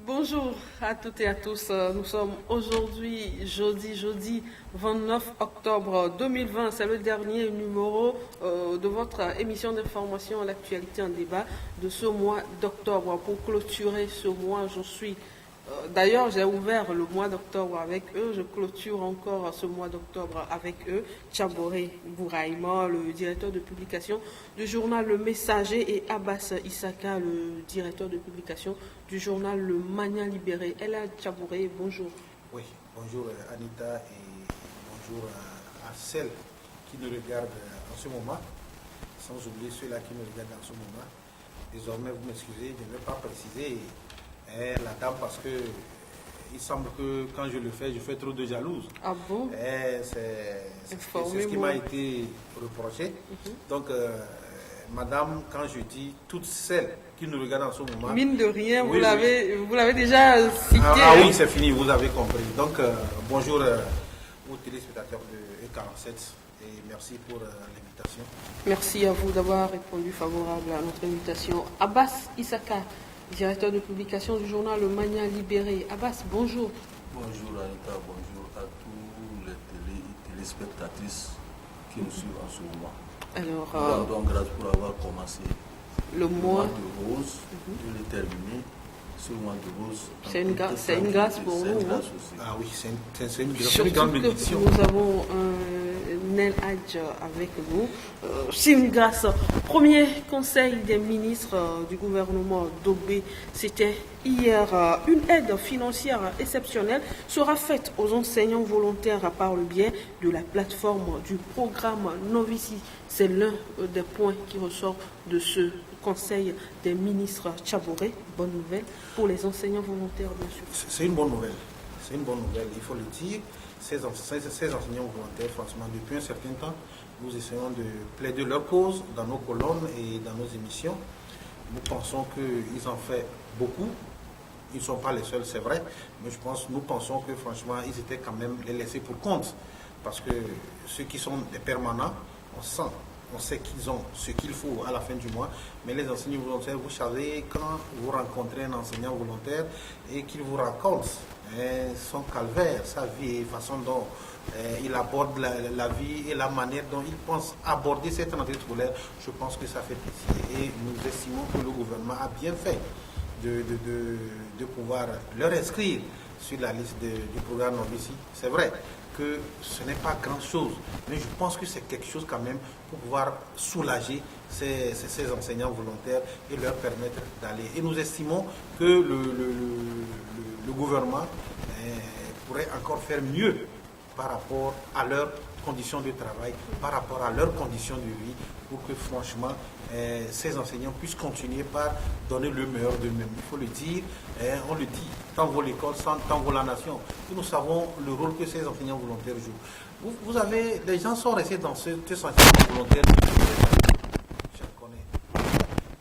Bonjour à toutes et à tous. Nous sommes aujourd'hui jeudi 29 octobre 2020. C'est le dernier numéro de votre émission d'information à l'actualité en débat de ce mois d'octobre. Pour clôturer ce mois, D'ailleurs, j'ai ouvert le mois d'octobre avec eux. Je clôture encore ce mois d'octobre avec eux. Tchaboré Bouraïma, le directeur de publication du journal Le Messager, et Abbas Issaka, le directeur de publication du journal Le Mania Libéré. Ella Tchaboré, bonjour. Oui, bonjour Anita et bonjour à celles qui nous regardent en ce moment, sans oublier ceux-là qui nous regardent en ce moment. Désormais, vous m'excusez, je ne vais pas préciser la dame parce que il semble que quand je le fais, je fais trop de jalouse. Ah bon? C'est ce qui m'a été reproché. Donc, madame, quand je dis toutes celles qui nous regardent en ce moment... Mine de rien, oui, vous l'avez déjà cité. Oui, c'est fini, vous avez compris. Donc, bonjour aux téléspectateurs de E47 et merci pour l'invitation. Merci à vous d'avoir répondu favorable à notre invitation. Abbas Issaka, directeur de publication du journal Le Mania Libéré. Abbas, bonjour. Bonjour Anita, bonjour à tous les téléspectatrices qui nous suivent en ce moment. Alors, nous rendons grâce pour avoir commencé le mois de rose et le terminer ce mois de rose. C'est une grâce pour nous. Ah oui, c'est une Surtout grande que bénédiction. nous avons un Nel Hadj avec nous. C'est une grâce. Premier conseil des ministres du gouvernement Dobé, c'était hier. Une aide financière exceptionnelle sera faite aux enseignants volontaires par le biais de la plateforme du programme Novici. C'est l'un des points qui ressort de ce conseil des ministres Tchaboré. Bonne nouvelle pour les enseignants volontaires, bien sûr. C'est une bonne nouvelle. C'est une bonne nouvelle, il faut le dire. Ces enseignants volontaires, franchement, depuis un certain temps, nous essayons de plaider leur cause dans nos colonnes et dans nos émissions. Nous pensons qu'ils en font beaucoup. Ils ne sont pas les seuls, c'est vrai, mais nous pensons que franchement, ils étaient quand même les laissés pour compte. Parce que ceux qui sont des permanents, on sait qu'ils ont ce qu'il faut à la fin du mois, mais les enseignants volontaires, vous savez, quand vous rencontrez un enseignant volontaire et qu'il vous raconte son calvaire, sa vie, la façon dont il aborde la vie et la manière dont il pense aborder cette rentrée scolaire, je pense que ça fait pitié. Et nous estimons que le gouvernement a bien fait de pouvoir leur inscrire sur la liste du programme Novici. C'est vrai que ce n'est pas grand-chose, mais je pense que c'est quelque chose quand même pour pouvoir soulager ces enseignants volontaires et leur permettre d'aller. Et nous estimons que le gouvernement pourrait encore faire mieux par rapport à leurs conditions de travail, par rapport à leurs conditions de vie, pour que franchement ces enseignants puissent continuer par donner le meilleur d'eux-mêmes. Il faut le dire, on le dit, tant vaut l'école, tant vaut la nation. Et nous savons le rôle que ces enseignants volontaires jouent. Vous avez, les gens sont restés dans ce enseignement volontaire depuis des années. Je connais.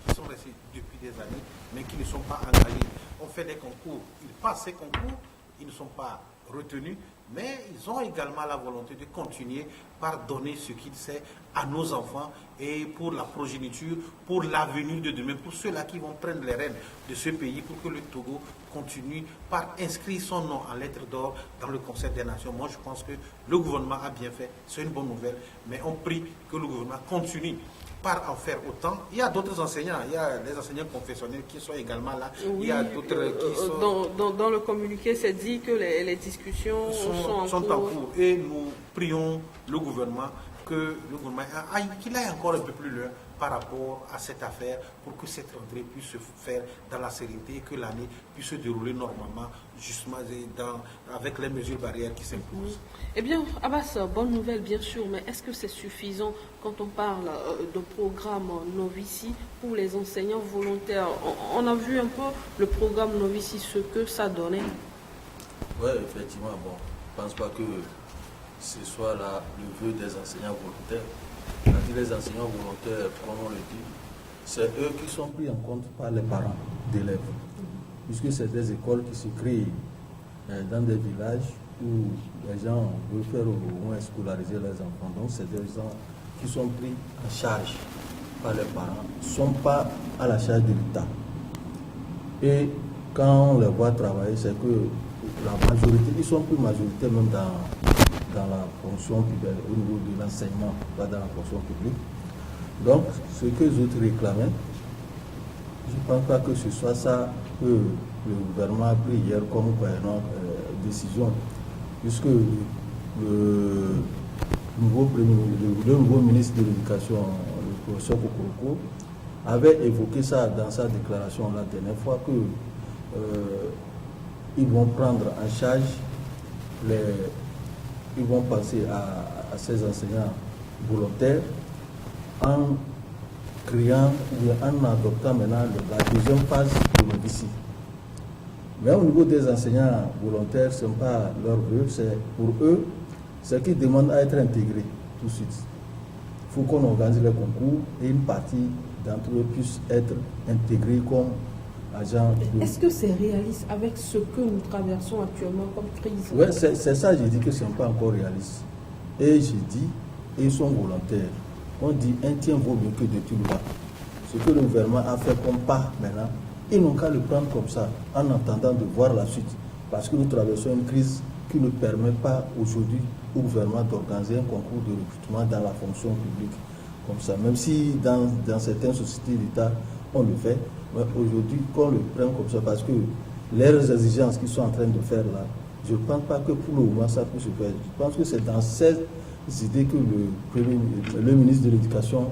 Qui sont restés depuis des années, mais qui ne sont pas engagés. On fait des concours, ils passent ces concours, ils ne sont pas retenus, mais ils ont également la volonté de continuer par donner ce qu'ils savent à nos enfants et pour la progéniture, pour l'avenir de demain, pour ceux-là qui vont prendre les rênes de ce pays, pour que le Togo continue par inscrire son nom en lettres d'or dans le Conseil des Nations. Moi, je pense que le gouvernement a bien fait, c'est une bonne nouvelle, mais on prie que le gouvernement continue par en faire autant. Il y a d'autres enseignants, il y a les enseignants confessionnels qui sont également là. Oui, il y a d'autres qui sont... Dans le communiqué, c'est dit que les discussions sont en cours. Et nous prions le gouvernement qu'il aille encore un peu plus loin par rapport à cette affaire pour que cette rentrée puisse se faire dans la sérénité et que l'année puisse se dérouler normalement, justement avec les mesures barrières qui s'imposent. Eh bien, Abbas, bonne nouvelle bien sûr, mais est-ce que c'est suffisant quand on parle de programme Novici pour les enseignants volontaires? On a vu un peu le programme Novici, ce que ça donnait. Oui, effectivement, je ne pense pas que ce soit là le vœu des enseignants volontaires. Quand les enseignants volontaires, comme on le dit, c'est eux qui sont pris en compte par les parents d'élèves. Puisque c'est des écoles qui se créent dans des villages où les gens veulent faire au moins scolariser leurs enfants. Donc c'est des gens qui sont pris en charge par les parents, ne sont pas à la charge de l'État. Et quand on les voit travailler, c'est que la majorité, ils sont plus majoritaires même dans la fonction publique, au niveau de l'enseignement, pas dans la fonction publique. Donc, ce que les autres réclamaient, je ne pense pas que ce soit ça que le gouvernement a pris hier comme décision, puisque le nouveau ministre de l'Éducation, le professeur Kokoroko, avait évoqué ça dans sa déclaration la dernière fois que ils vont prendre en charge ils vont passer à ces enseignants volontaires en créant ou en adoptant maintenant la deuxième phase de l'OBC. Mais au niveau des enseignants volontaires, ce n'est pas leur vœu, c'est pour eux, c'est qu'ils demandent à être intégrés tout de suite. Il faut qu'on organise les concours et une partie d'entre eux puisse être intégrés comme agents. Est-ce que c'est réaliste avec ce que nous traversons actuellement comme crise? Oui, c'est ça, j'ai dit que ce n'est pas encore réaliste. Et j'ai dit, ils sont volontaires. On dit un tien vaut mieux que de tout le monde. Ce que le gouvernement a fait comme pas maintenant, ils n'ont qu'à le prendre comme ça, en attendant de voir la suite. Parce que nous traversons une crise qui ne permet pas aujourd'hui au gouvernement d'organiser un concours de recrutement dans la fonction publique. Comme ça, même si dans certaines sociétés d'État, on le fait, mais aujourd'hui, qu'on le prenne comme ça, parce que les exigences qu'ils sont en train de faire là, je ne pense pas que pour le moment ça peut se faire. Je pense que c'est dans ces idées que le ministre de l'Éducation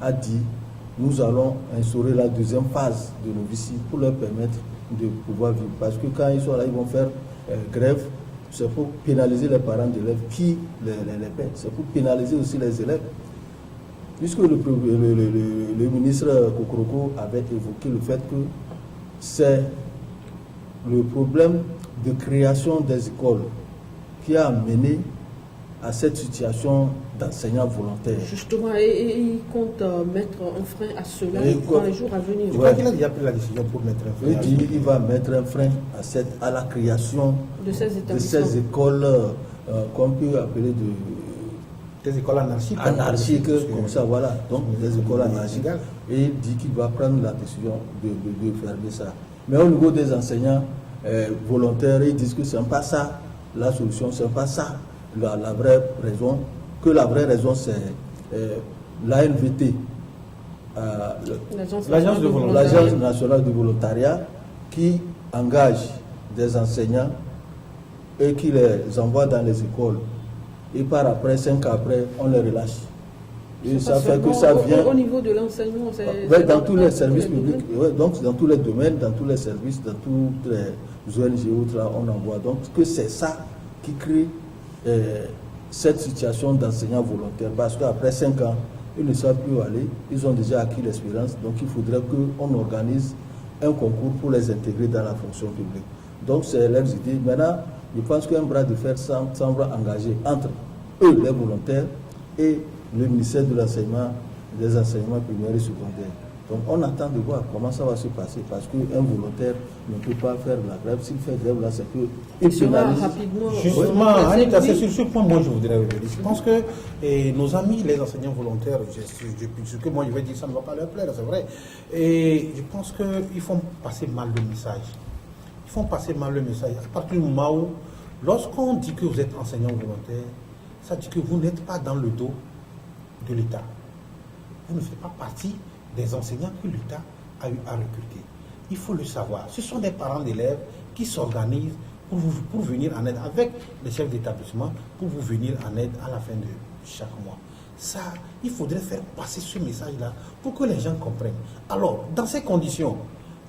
a dit, nous allons instaurer la deuxième phase de nos vici pour leur permettre de pouvoir vivre. Parce que quand ils sont là, ils vont faire grève, c'est pour pénaliser les parents d'élèves qui les paient, c'est pour pénaliser aussi les élèves. Puisque le ministre Kokoroko avait évoqué le fait que c'est le problème de création des écoles qui a amené à cette situation d'enseignants volontaires. Justement, et il compte mettre un frein à cela dans les jours à venir. Je crois qu'il a déjà pris la décision pour mettre un frein. Il va mettre un frein à la création de ces écoles qu'on peut appeler des écoles anarchiques. Anarchiques, comme ça, voilà. Donc, des écoles anarchiques. Et il dit qu'il va prendre la décision de fermer ça. Mais au niveau des enseignants volontaires, ils disent que ce n'est pas ça la solution, ce n'est pas ça la vraie raison. Que la vraie raison, c'est l'ANVT, l'Agence nationale du volontariat, qui engage des enseignants et qui les envoie dans les écoles. Et par après, 5 ans après, on les relâche. Et ça fait que ça vient. Au niveau de l'enseignement, c'est. Dans tous les services publics, donc dans tous les domaines, dans tous les services, dans toutes les ONG et autres, là, on envoie. Donc que c'est ça qui crée cette situation d'enseignants volontaires. Parce qu'après 5 ans, ils ne savent plus où aller, ils ont déjà acquis l'expérience. Donc il faudrait qu'on organise un concours pour les intégrer dans la fonction publique. Donc c'est leurs idées. Maintenant, je pense qu'un bras de fer semble engagé entre eux, les volontaires, et le ministère de l'enseignement, des enseignements primaires et secondaires. Donc on attend de voir comment ça va se passer, parce qu'un volontaire ne peut pas faire la grève. S'il fait grève là, c'est qu'il sera rapidement. Justement, Anita, c'est sur ce point moi je voudrais revenir. Je pense que nos amis, les enseignants volontaires, ce que moi je vais dire, ça ne va pas leur plaire, c'est vrai. Et je pense qu'ils font passer mal le message. Ils font passer mal le message. À partir du moment où, lorsqu'on dit que vous êtes enseignant volontaire, ça dit que vous n'êtes pas dans le dos de l'État. Vous ne faites pas partie des enseignants que l'État a eu à recruter. Il faut le savoir. Ce sont des parents d'élèves qui s'organisent pour venir en aide avec les chefs d'établissement, pour vous venir en aide à la fin de chaque mois. Ça, il faudrait faire passer ce message-là pour que les gens comprennent. Alors, dans ces conditions,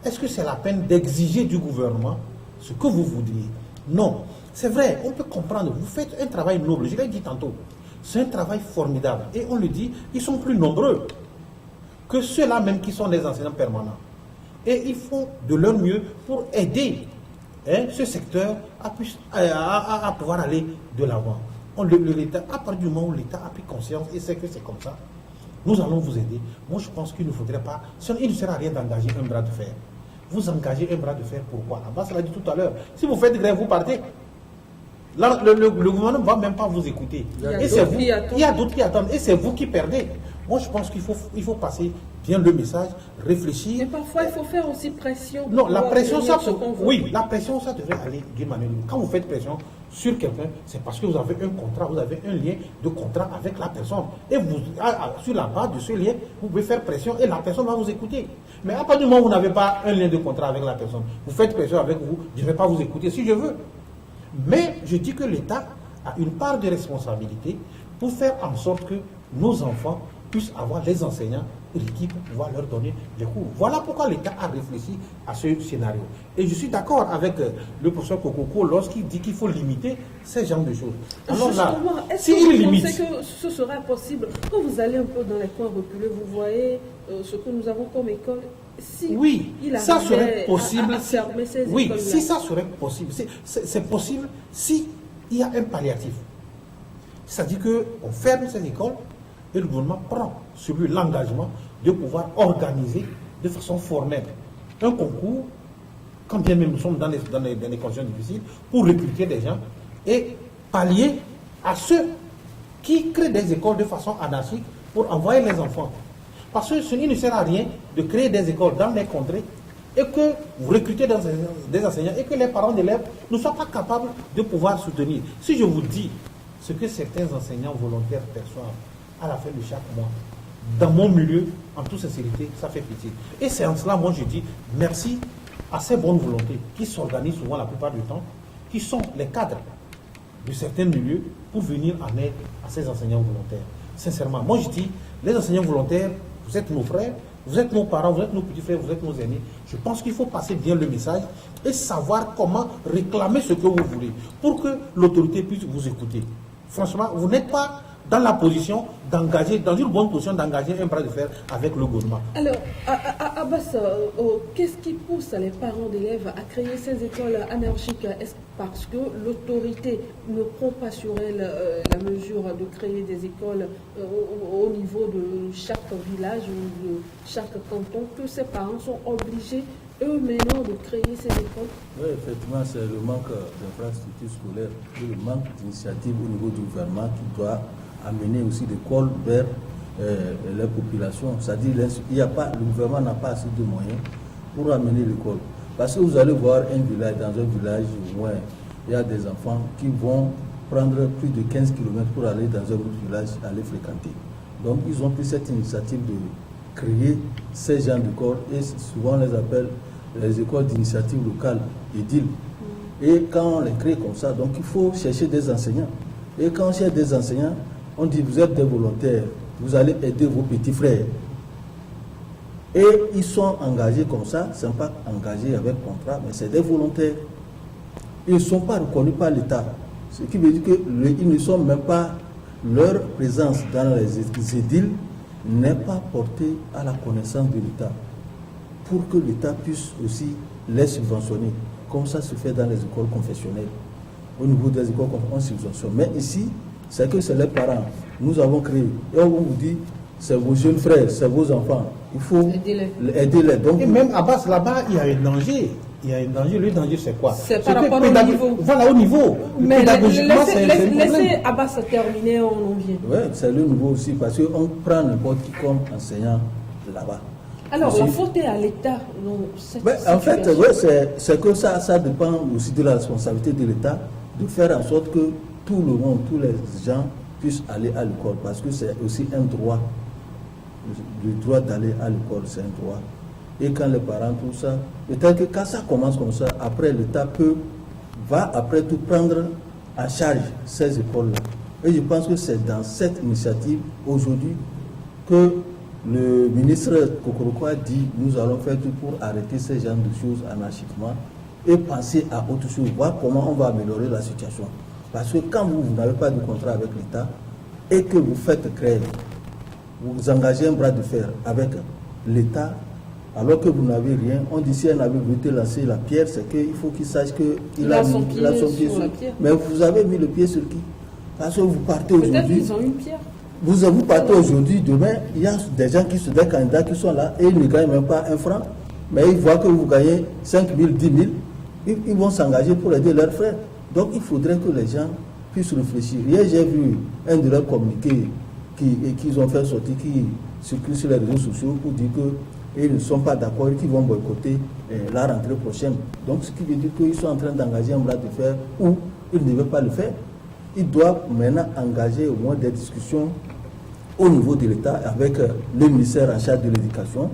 est-ce que c'est la peine d'exiger du gouvernement ce que vous voudriez? Non. C'est vrai, on peut comprendre. Vous faites un travail noble, je l'ai dit tantôt. C'est un travail formidable. Et on le dit, ils sont plus nombreux que ceux-là même qui sont des enseignants permanents. Et ils font de leur mieux pour aider ce secteur à pouvoir aller de l'avant. À partir du moment où l'État a pris conscience et sait que c'est comme ça, nous allons vous aider. Moi, je pense qu'il ne faudrait pas, il ne sert à rien d'engager un bras de fer. Vous engagez un bras de fer, pourquoi? Abbas l'a dit tout à l'heure. Si vous faites grève, vous partez. Là, le gouvernement ne va même pas vous écouter. Il y a d'autres qui attendent. Et c'est vous qui perdez. Moi, je pense qu'il faut passer bien le message, réfléchir. Mais parfois, il faut faire aussi pression. Non, la pression, ça, oui, la pression, ça devrait aller d'une manière. Quand vous faites pression sur quelqu'un, c'est parce que vous avez un contrat, vous avez un lien de contrat avec la personne. Et vous, sur la base de ce lien, vous pouvez faire pression et la personne va vous écouter. Mais à partir du moment où vous n'avez pas un lien de contrat avec la personne, vous faites pression avec vous, je ne vais pas vous écouter si je veux. Mais je dis que l'État a une part de responsabilité pour faire en sorte que nos enfants puissent avoir les enseignants qui pour pouvoir leur donner des cours. Voilà pourquoi l'État a réfléchi à ce scénario. Et je suis d'accord avec le professeur Kokoko lorsqu'il dit qu'il faut limiter ces genres de choses. Alors là, est-ce que vous pensez que ce serait possible quand vous allez un peu dans les coins reculés, vous voyez ce que nous avons comme école? Si oui, ça serait possible. Oui, si ça serait possible, c'est possible si il y a un palliatif. C'est-à-dire qu'on ferme ces écoles et le gouvernement prend sur lui l'engagement de pouvoir organiser de façon formelle un concours, quand bien même nous sommes dans des conditions difficiles, pour recruter des gens et pallier à ceux qui créent des écoles de façon anarchique pour envoyer les enfants. Parce que il ne sert à rien de créer des écoles dans les contrées et que vous recrutez des enseignants et que les parents d'élèves ne soient pas capables de pouvoir soutenir. Si je vous dis ce que certains enseignants volontaires perçoivent à la fin de chaque mois, dans mon milieu, en toute sincérité, ça fait pitié. Et c'est en cela, moi je dis merci à ces bonnes volontés qui s'organisent souvent la plupart du temps, qui sont les cadres de certains milieux pour venir en aide à ces enseignants volontaires. Sincèrement, moi je dis, les enseignants volontaires, vous êtes nos frères, vous êtes nos parents, vous êtes nos petits frères, vous êtes nos aînés. Je pense qu'il faut passer bien le message et savoir comment réclamer ce que vous voulez pour que l'autorité puisse vous écouter. Franchement, vous n'êtes pas dans la position d'engager, dans une bonne position d'engager un bras de fer avec le gouvernement. Alors, Abbas, qu'est-ce qui pousse les parents d'élèves à créer ces écoles anarchiques? Est-ce parce que l'autorité ne prend pas sur elle la mesure de créer des écoles au niveau de chaque village ou de chaque canton, que ces parents sont obligés eux maintenant de créer ces écoles? Oui, effectivement, c'est le manque d'infrastructures scolaires et le manque d'initiative au niveau du gouvernement qui doit amener aussi l'école vers les populations. C'est-à-dire le gouvernement n'a pas assez de moyens pour amener l'école. Parce que vous allez voir dans un village où il y a des enfants qui vont prendre plus de 15 km pour aller dans un autre village, aller fréquenter. Donc ils ont pris cette initiative de créer ces genres d'écoles et souvent on les appelle les écoles d'initiative locale, EDIL. Et quand on les crée comme ça, donc il faut chercher des enseignants. Et quand on cherche des enseignants, on dit vous êtes des volontaires, vous allez aider vos petits frères. Et ils sont engagés comme ça, ce ne sont pas engagés avec contrat, mais c'est des volontaires. Ils ne sont pas reconnus par l'État. Ce qui veut dire qu'ils ne sont même pas, leur présence dans les édiles n'est pas portée à la connaissance de l'État. Pour que l'État puisse aussi les subventionner, comme ça se fait dans les écoles confessionnelles. Au niveau des écoles, on subventionne. Mais ici, c'est que c'est les parents. Nous avons créé. Et on vous dit, c'est vos jeunes frères, c'est vos enfants. Il faut aider-les. Donc, et même à base là-bas, il y a un danger. Il y a un danger. Le danger, c'est quoi? C'est par rapport au niveau. Voilà, au niveau. Mais laissez Abbas terminer, on en vient. Oui, c'est le niveau aussi, parce qu'on prend n'importe qui comme enseignant là-bas. Alors, la faute est à l'État. En fait, c'est que ça dépend aussi de la responsabilité de l'État de faire en sorte que tout le monde, tous les gens puissent aller à l'école, parce que c'est aussi un droit. Le droit d'aller à l'école, c'est un droit. Et quand les parents, tout ça, peut-être que quand ça commence comme ça, après l'État va après tout prendre en charge ces écoles-là. Et je pense que c'est dans cette initiative aujourd'hui que le ministre Kokoroko a dit nous allons faire tout pour arrêter ces genres de choses anarchiquement et penser à autre chose, voir comment on va améliorer la situation. Parce que quand vous n'avez pas de contrat avec l'État et que vous faites grève, vous engagez un bras de fer avec l'État, alors que vous n'avez rien, on dit si un avait voulu lancer la pierre, c'est qu'il faut qu'il sache qu'il a son pied sur la pierre. Mais vous avez mis le pied sur qui? Parce que vous partez aujourd'hui. Peut-être qu'ils ont une pierre. Vous partez aujourd'hui, demain, il y a des gens des candidats qui sont là et ils ne gagnent même pas un franc, mais ils voient que vous gagnez 5 000, 10 000, ils vont s'engager pour aider leurs frères. Donc il faudrait que les gens puissent réfléchir. Hier, j'ai vu un de leurs communiqués qu'ils ont fait sortir circulent sur les réseaux sociaux pour dire qu'ils ne sont pas d'accord et qu'ils vont boycotter la rentrée prochaine. Donc, ce qui veut dire qu'ils sont en train d'engager un bras de fer où ils ne devaient pas le faire. Ils doivent maintenant engager au moins des discussions au niveau de l'État avec le ministère en charge de l'éducation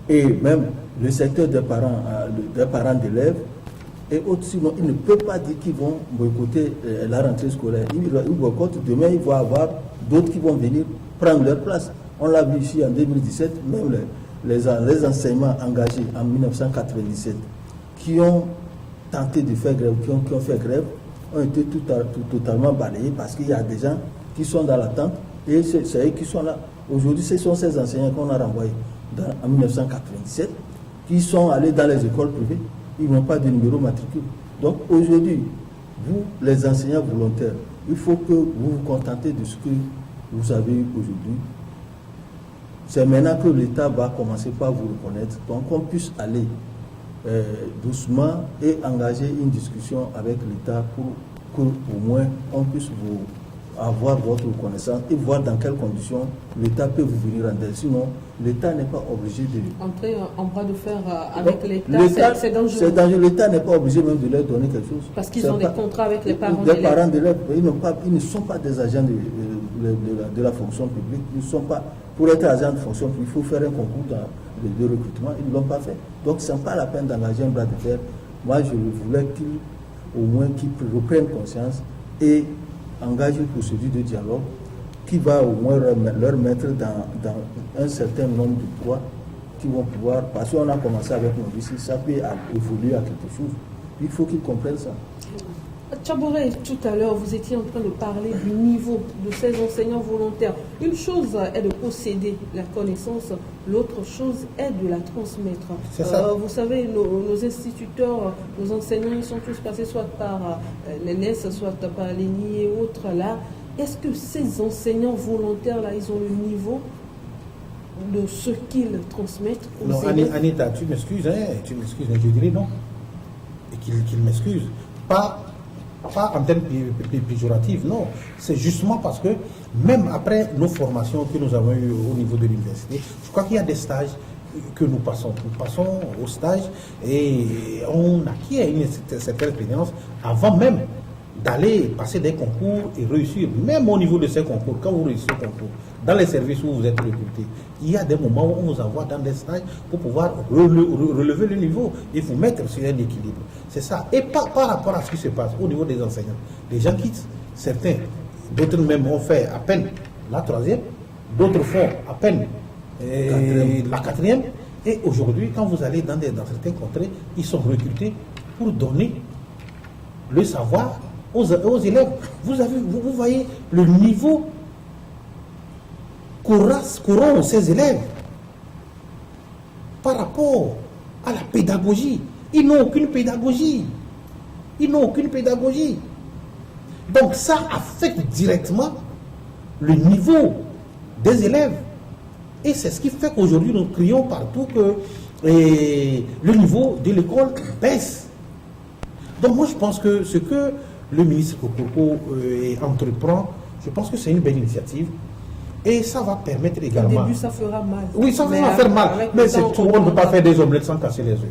et même le secteur des parents d'élèves. Et autres, sinon, ils ne peuvent pas dire qu'ils vont boycotter la rentrée scolaire. Ils boycottent, demain, il va y avoir d'autres qui vont venir prendre leur place. On l'a vu ici en 2017, même les enseignements engagés en 1997 qui ont tenté de faire grève, qui ont fait grève, ont été totalement balayés parce qu'il y a des gens qui sont dans l'attente et c'est eux qui sont là. Aujourd'hui, ce sont ces enseignants qu'on a renvoyés en 1997 qui sont allés dans les écoles privées. Ils n'ont pas de numéro matricule. Donc aujourd'hui, vous, les enseignants volontaires, il faut que vous vous contentez de ce que vous avez aujourd'hui. C'est maintenant que l'État va commencer par vous reconnaître, donc qu'on puisse aller doucement et engager une discussion avec l'État pour qu'au moins on puisse vous avoir votre reconnaissance et voir dans quelles conditions l'État peut vous venir en aide. Sinon, l'État n'est pas obligé de... Entrer en bras de fer avec l'État, c'est dangereux. C'est dangereux. L'État n'est pas obligé même de leur donner quelque chose. Parce qu'ils ont des contrats avec les parents d'élèves. Les parents d'élèves, ils ne sont pas des agents de la fonction publique. Ils ne sont pas... Pour être agent de fonction publique, il faut faire un concours de recrutement. Ils ne l'ont pas fait. Donc, ce n'est pas la peine d'engager un bras de fer. Moi, je voulais au moins qu'ils reprennent conscience et engage une procédure de dialogue qui va au moins leur mettre dans un certain nombre de droits qui vont pouvoir, parce qu'on a commencé avec nos lycées, ça peut évoluer à quelque chose. Il faut qu'ils comprennent ça. Tchabouré, tout à l'heure, vous étiez en train de parler du niveau de ces enseignants volontaires. Une chose est de posséder la connaissance, l'autre chose est de la transmettre. C'est ça. Vous savez, nos instituteurs, nos enseignants, ils sont tous passés soit par l'ENES, soit par l'ENI et autres là. Est-ce que ces enseignants volontaires-là, ils ont le niveau de ce qu'ils transmettent aux Non, élèves? Anita, tu m'excuses, mais je dirais non. Et qu'il m'excuse. Pas en termes péjoratifs, non. C'est justement parce que même après nos formations que nous avons eues au niveau de l'université, je crois qu'il y a des stages que nous passons. Nous passons au stage et on acquiert une certaine expérience avant même d'aller passer des concours et réussir. Même au niveau de ces concours, quand vous réussissez le concours, dans les services où vous êtes recruté, il y a des moments où on vous envoie dans des stages pour pouvoir relever le niveau et vous mettre sur un équilibre. C'est ça. Et par rapport à ce qui se passe au niveau des enseignants, les gens quittent, certains, d'autres même ont fait à peine la troisième, d'autres font à peine la quatrième. Et aujourd'hui, quand vous allez dans certains contrées, ils sont recrutés pour donner le savoir aux élèves. Vous voyez le niveau qu'auront ces élèves par rapport à la pédagogie. Ils n'ont aucune pédagogie. Donc ça affecte directement le niveau des élèves. Et c'est ce qui fait qu'aujourd'hui nous crions partout que le niveau de l'école baisse. Donc moi je pense que ce que le ministre Kokoko entreprend, je pense que c'est une belle initiative. Et ça va permettre également... Au début, ça fera mal. Oui, ça va faire mal. Mais on ne peut pas faire des omelettes sans casser les œufs.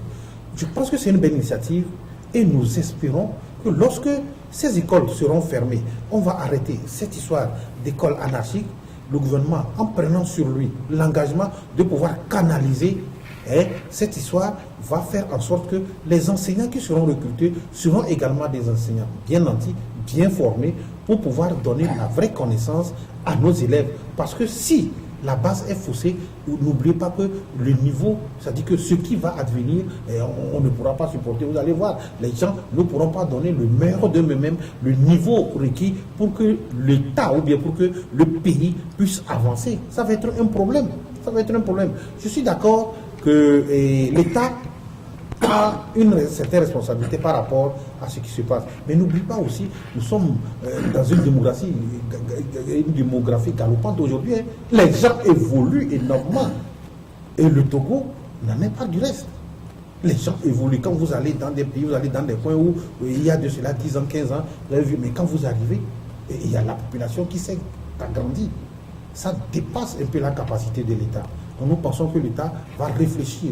Je pense que c'est une belle initiative et nous espérons que lorsque ces écoles seront fermées, on va arrêter cette histoire d'école anarchique. Le gouvernement, en prenant sur lui l'engagement de pouvoir canaliser cette histoire, va faire en sorte que les enseignants qui seront recrutés seront également des enseignants bien nantis, bien formés, pour pouvoir donner la vraie connaissance à nos élèves. Parce que si la base est faussée, n'oubliez pas que le niveau, c'est-à-dire que ce qui va advenir, on ne pourra pas supporter. Vous allez voir, les gens ne pourront pas donner le meilleur d'eux-mêmes, le niveau requis pour que l'État ou bien pour que le pays puisse avancer. Ça va être un problème. Je suis d'accord que l'État a une certaine responsabilité par rapport à ce qui se passe. Mais n'oublie pas aussi, nous sommes dans une démographie galopante aujourd'hui. Les gens évoluent énormément. Et le Togo n'en est pas du reste. Les gens évoluent. Quand vous allez dans des pays, vous allez dans des coins où il y a de cela 10 ans, 15 ans, vous avez vu, mais quand vous arrivez, il y a la population qui s'est agrandie. ça dépasse un peu la capacité de l'État. Donc nous pensons que l'État va réfléchir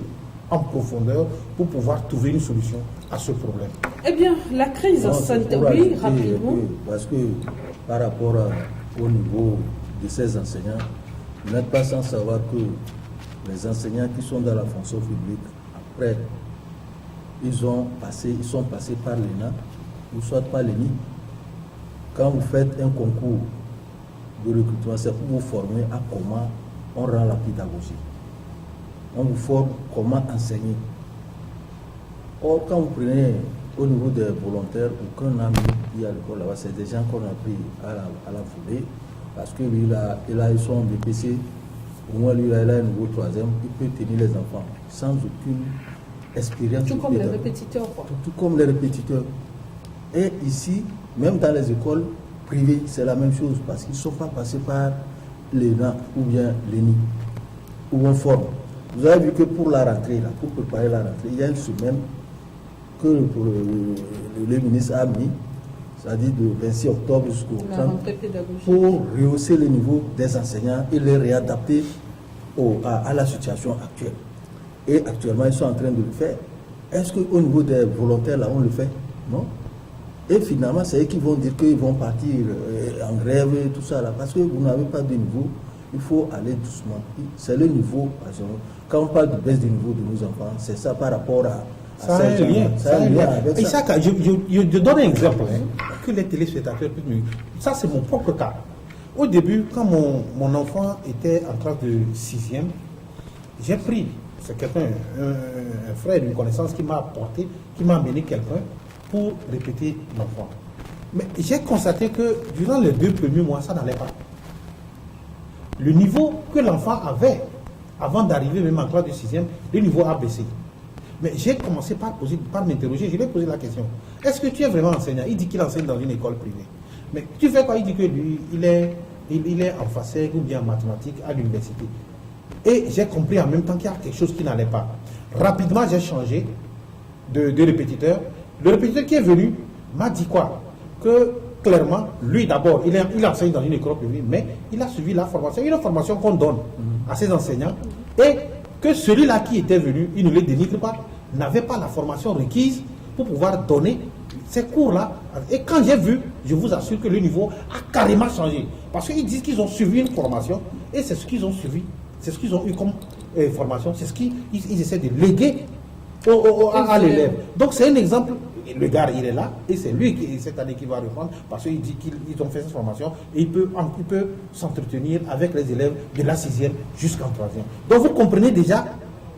en profondeur pour pouvoir trouver une solution à ce problème. Eh bien, la crise sanitaire, oui, rapidement. Parce que par rapport au niveau de ces enseignants, vous n'êtes pas sans savoir que les enseignants qui sont dans la fonction publique, après, ils sont passés par l'ENA ou soit par l'ENI. Quand vous faites un concours de recrutement, c'est pour vous former à comment on rend la pédagogie. On vous forme comment enseigner. Or, quand vous prenez au niveau des volontaires, aucun ami qui est à l'école là-bas, c'est des gens qu'on a pris à la foulée, parce que lui, il a son BPC, au moins lui, il a un niveau 3e, il peut tenir les enfants sans aucune expérience. Tout comme les répétiteurs, quoi. Tout comme les répétiteurs. Et ici, même dans les écoles privées, c'est la même chose, parce qu'ils ne sont pas passés par l'ENA ou bien l'ENI, où on forme. Vous avez vu que pour la rentrée, là, pour préparer la rentrée, il y a une semaine que le ministre a mis, c'est-à-dire de 26 octobre jusqu'au 30, pour rehausser le niveau des enseignants et les réadapter à la situation actuelle. Et actuellement, ils sont en train de le faire. Est-ce qu'au niveau des volontaires, là, on le fait? Non. Et finalement, c'est eux qui vont dire qu'ils vont partir en grève et tout ça, là, parce que vous n'avez pas de niveau. Il faut aller doucement. C'est le niveau. Quand on parle de baisse du niveau de nos enfants, c'est ça par rapport à ça a un lien. Ça a un lien avec ça. Je donne un exemple que les téléspectateurs puissent me... Ça, c'est mon propre cas. Au début, quand mon enfant était en classe de 6e, j'ai pris, c'est quelqu'un, un frère, une connaissance qui m'a apporté, qui m'a amené quelqu'un pour répéter l'enfant. Mais j'ai constaté que durant les 2 premiers mois, ça n'allait pas. Le niveau que l'enfant avait avant d'arriver même en classe de 6e, le niveau a baissé. Mais j'ai commencé par m'interroger, je lui ai posé la question. Est-ce que tu es vraiment enseignant? Il dit qu'il enseigne dans une école privée. Mais tu fais quoi? Il dit que lui, il est en FASEG ou bien en mathématiques à l'université. Et j'ai compris en même temps qu'il y a quelque chose qui n'allait pas. Rapidement, j'ai changé de répétiteur. Le répétiteur qui est venu m'a dit quoi? Que clairement, lui d'abord, il enseigne dans une école privée, mais il a suivi la formation, une formation qu'on donne à ses enseignants, et que celui-là qui était venu, il ne le dénigre pas, n'avait pas la formation requise pour pouvoir donner ces cours-là. Et quand j'ai vu, je vous assure que le niveau a carrément changé. Parce qu'ils disent qu'ils ont suivi une formation, et c'est ce qu'ils ont suivi, c'est ce qu'ils ont eu comme formation, c'est ce qu'ils essaient de léguer à l'élève. Donc c'est un exemple. Le gars, il est là, et c'est lui qui, cette année qui va reprendre, parce qu'il dit qu'ils ont fait cette formation, et il peut s'entretenir avec les élèves de la 6e jusqu'en 3e. Donc vous comprenez déjà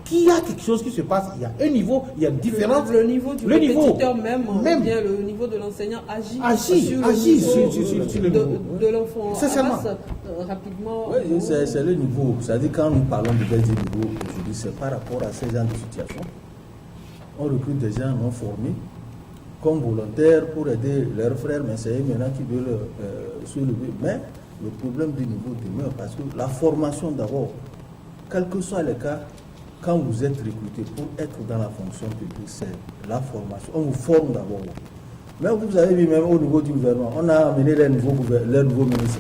qu'il y a quelque chose qui se passe, il y a un niveau, il y a une différence. Le niveau du répétiteur même, bien le niveau de l'enseignant agit sur le niveau de l'enfant. C'est seulement. Rapidement. Oui, c'est le niveau. C'est-à-dire quand nous parlons de baisse du niveau, aujourd'hui, c'est par rapport à ces gens de situation. On recrute des gens non formés comme volontaires pour aider leurs frères, mais c'est eux maintenant qui veulent soulever. Mais le problème du niveau demeure parce que la formation d'abord, quel que soit le cas, quand vous êtes recruté pour être dans la fonction publique, c'est la formation. On vous forme d'abord. Mais vous avez vu même au niveau du gouvernement, on a amené les nouveaux ministres.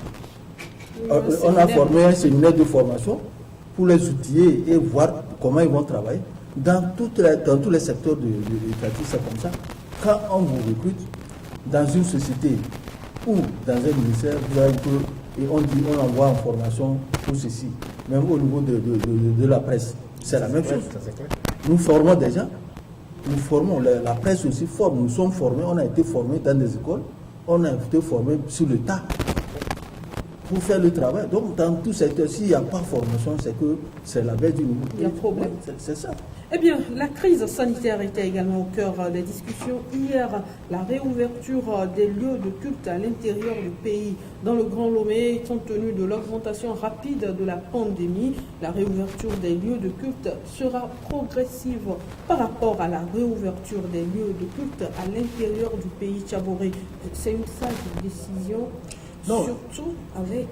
On a formé un séminaire de formation pour les outiller et voir comment ils vont travailler. Dans tous les secteurs de l'éducation, c'est comme ça. Quand on vous recrute dans une société ou dans un ministère, vous avez et on dit on envoie en formation pour ceci. Même au niveau de la presse, c'est la même chose. Nous formons des gens, nous formons, la presse aussi forme, nous sommes formés, on a été formés dans des écoles, on a été formés sur le tas pour faire le travail. Donc dans tout secteur, s'il n'y a pas de formation, c'est que c'est la baisse du niveau. Il y a problème. C'est ça. Eh bien, la crise sanitaire était également au cœur des discussions. Hier, la réouverture des lieux de culte à l'intérieur du pays. Dans le Grand Lomé, compte tenu de l'augmentation rapide de la pandémie, la réouverture des lieux de culte sera progressive par rapport à la réouverture des lieux de culte à l'intérieur du pays Tchaboré. C'est une sage décision, surtout avec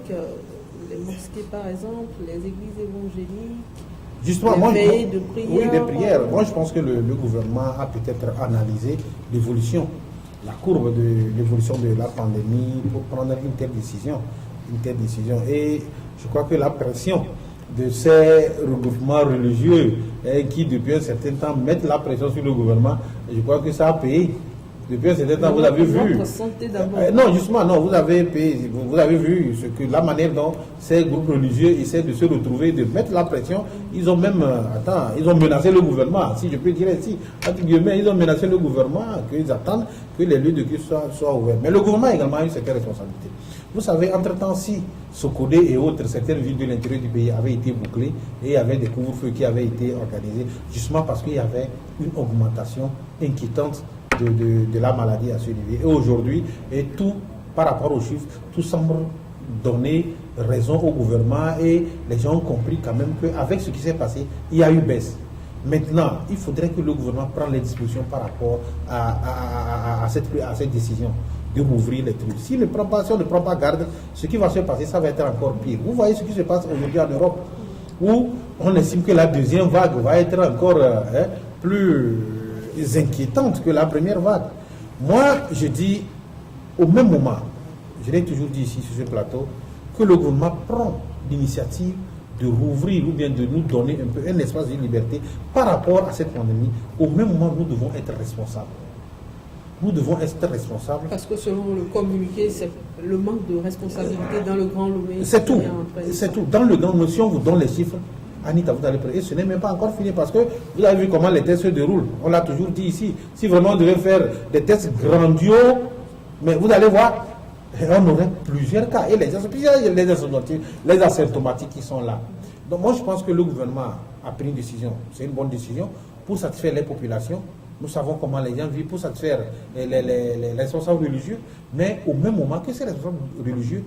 les mosquées par exemple, les églises évangéliques. Justement, des prières. Moi, je pense que le gouvernement a peut-être analysé l'évolution, la courbe de l'évolution de la pandémie pour prendre une telle décision. Et Je crois que la pression de ces regroupements religieux qui, depuis un certain temps, mettent la pression sur le gouvernement, je crois que ça a payé. Depuis un certain temps, vous avez vu. Non, justement, non, vous avez payé, vous avez vu ce que la manière dont ces groupes religieux essaient de se retrouver, de mettre la pression. Ils ont même, ils ont menacé le gouvernement, si je peux dire ainsi. Ils ont menacé le gouvernement, qu'ils attendent que les lieux de culte soient ouverts. Mais le gouvernement a également eu certaines responsabilités. Vous savez, entre-temps, si Sokodé et autres, certaines villes de l'intérieur du pays avaient été bouclées et il y avait des couvre-feux qui avaient été organisés, justement parce qu'il y avait une augmentation inquiétante de la maladie à ce niveau. Et aujourd'hui, et tout par rapport aux chiffres, tout semble donner raison au gouvernement et les gens ont compris quand même qu'avec ce qui s'est passé, il y a eu baisse. Maintenant, il faudrait que le gouvernement prenne les dispositions par rapport à cette décision de rouvrir les trucs. Si on ne prend pas garde, ce qui va se passer, ça va être encore pire. Vous voyez ce qui se passe aujourd'hui en Europe, où on estime que la deuxième vague va être encore plus inquiétante que la première vague. Moi, je dis, au même moment, je l'ai toujours dit ici sur ce plateau, que le gouvernement prend l'initiative de rouvrir ou bien de nous donner un peu un espace de liberté par rapport à cette pandémie. Au même moment, nous devons être responsables. Nous devons être responsables. Parce que selon le communiqué, c'est le manque de responsabilité dans le Grand Lomé. C'est tout. C'est tout. Dans le Grand Lomé, si on vous donne les chiffres, Anita, vous allez prêter. Et ce n'est même pas encore fini parce que vous avez vu comment les tests se déroulent. On l'a toujours dit ici. Si vraiment on devait faire des tests grandios, mais vous allez voir, on aurait plusieurs cas. Et les asymptomatiques qui sont là. Donc moi, je pense que le gouvernement a pris une décision. C'est une bonne décision pour satisfaire les populations. Nous savons comment les gens vivent pour satisfaire les responsables religieux. Mais au même moment que ces responsables religieux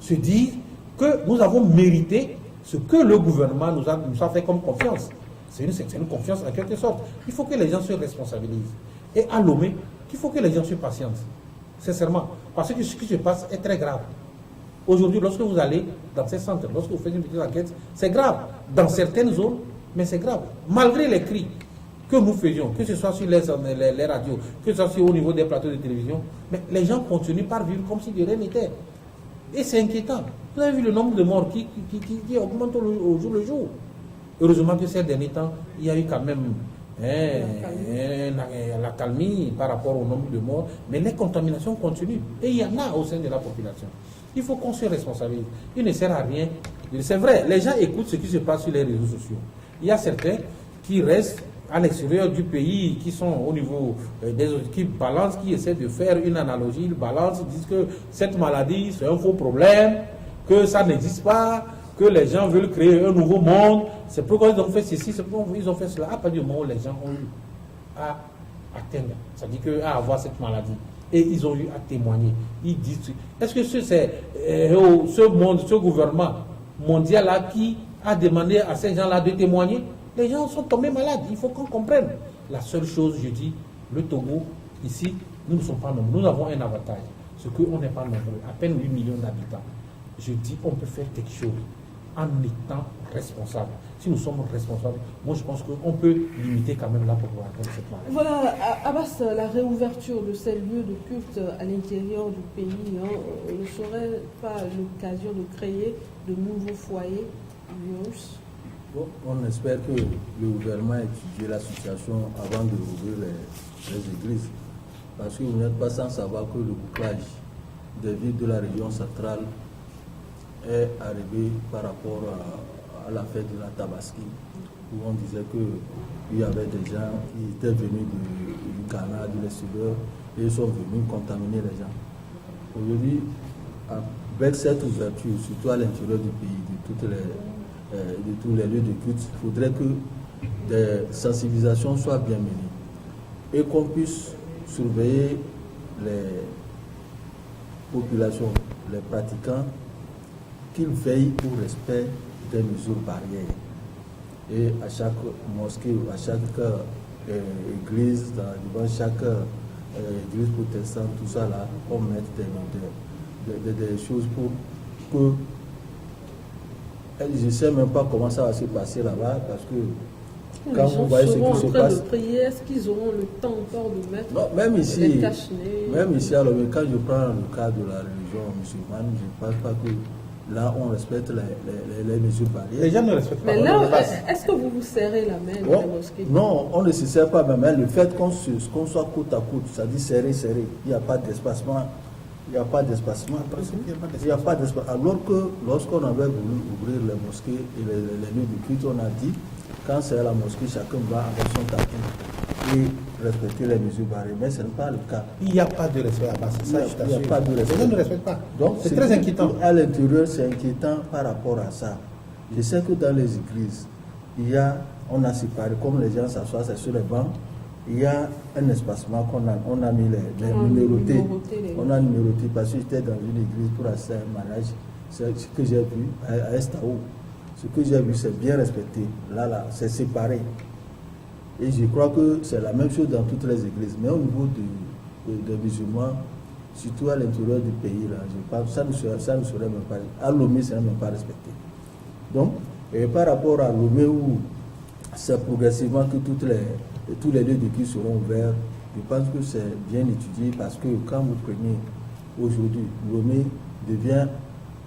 se disent que nous avons mérité ce que le gouvernement nous a fait comme confiance. C'est une confiance en quelque sorte. Il faut que les gens se responsabilisent. Et à Lomé, il faut que les gens se patientent. Sincèrement. Parce que ce qui se passe est très grave. Aujourd'hui, lorsque vous allez dans ces centres, lorsque vous faites une petite enquête, c'est grave. Dans certaines zones, mais c'est grave. Malgré les cris que nous faisions, que ce soit sur les radios, que ce soit au niveau des plateaux de télévision, mais les gens continuent par vivre comme si de rien n'était. Et c'est inquiétant. Vous avez vu le nombre de morts qui augmente au jour le jour. Heureusement que ces derniers temps, il y a eu quand même la calmie par rapport au nombre de morts, mais les contaminations continuent. Et il y en a au sein de la population. Il faut qu'on se responsabilise. Il ne sert à rien. C'est vrai, les gens écoutent ce qui se passe sur les réseaux sociaux. Il y a certains qui restent à l'extérieur du pays, qui sont au niveau des autres, qui balancent, qui essaient de faire une analogie, ils balancent, ils disent que cette maladie, c'est un faux problème, que ça n'existe pas, que les gens veulent créer un nouveau monde. C'est pourquoi ils ont fait ceci, c'est pourquoi ils ont fait cela. À partir du moment où les gens ont eu à atteindre, c'est-à-dire à avoir cette maladie, et ils ont eu à témoigner. Ils disent, est-ce que c'est ce monde, ce gouvernement mondial-là qui a demandé à ces gens-là de témoigner? Les gens sont tombés malades, il faut qu'on comprenne. La seule chose, je dis, le Togo, ici, nous ne sommes pas nombreux. Nous avons un avantage, c'est qu'on n'est pas nombreux, à peine 8 millions d'habitants. Je dis, on peut faire quelque chose en étant responsable. Si nous sommes responsables, moi je pense qu'on peut limiter quand même la propagation de cette maladie. Voilà, Abbas, la réouverture de ces lieux de culte à l'intérieur du pays ne serait pas l'occasion de créer de nouveaux foyers du virus? Bon, on espère que le gouvernement a étudié la situation avant de rouvrir les églises. Parce que vous n'êtes pas sans savoir que le bouclage des villes de la région centrale est arrivé par rapport à la fête de la Tabaski, où on disait qu'il y avait des gens qui étaient venus du Ghana, de l'extérieur, et ils sont venus contaminer les gens. Aujourd'hui, avec cette ouverture, surtout à l'intérieur du pays, de tous les lieux de culte, il faudrait que des sensibilisations soient bien menées et qu'on puisse surveiller les populations, les pratiquants, qu'ils veillent au respect des mesures barrières. Et à chaque mosquée, à chaque église, devant chaque église protestante, tout ça là, on met des choses pour que... Je ne sais même pas comment ça va se passer là-bas, parce que quand vous voyez ce qui se passe... Est-ce qu'ils auront le temps encore de mettre même ici, les cache-nez? Même ici, alors, quand je prends le cas de la religion musulmane, je ne pense pas que là on respecte les mesures barrières. Les gens ne respectent pas. Mais là, est-ce que vous vous serrez la main dans la mosquée? Non, on ne se sert pas même. Le fait qu'on soit côte à côte, ça dit serré, il n'y a pas d'espacement. Il n'y a pas d'espacement. Il n'y a pas d'espacement. Alors que lorsqu'on avait voulu ouvrir les mosquées et les lieux de culte, on a dit, quand c'est à la mosquée, chacun va avec son tapis et respecter les mesures barrières. Mais ce n'est pas le cas. Il n'y a pas de respect à bas, c'est ça, je t'assure. Il n'y a pas de respect. Les gens ne respectent pas. Donc c'est très inquiétant. À l'intérieur, c'est inquiétant par rapport à ça. Je sais que dans les églises, on a séparé, comme les gens s'assoient sur les bancs, il y a un espacement on a mis les numérotés. On a numéroté parce que j'étais dans une église pour assister à un mariage. C'est ce que j'ai vu à Estaou. Ce que j'ai vu, c'est bien respecté. Là, c'est séparé. Et je crois que c'est la même chose dans toutes les églises. Mais au niveau des musulmans, surtout à l'intérieur du pays, là, je pense, ça ne serait même pas. À Lomé, ça n'est même pas respecté. Donc, par rapport à Lomé, où c'est progressivement que tous les lieux de culte seront ouverts, je pense que c'est bien étudié parce que quand vous prenez aujourd'hui,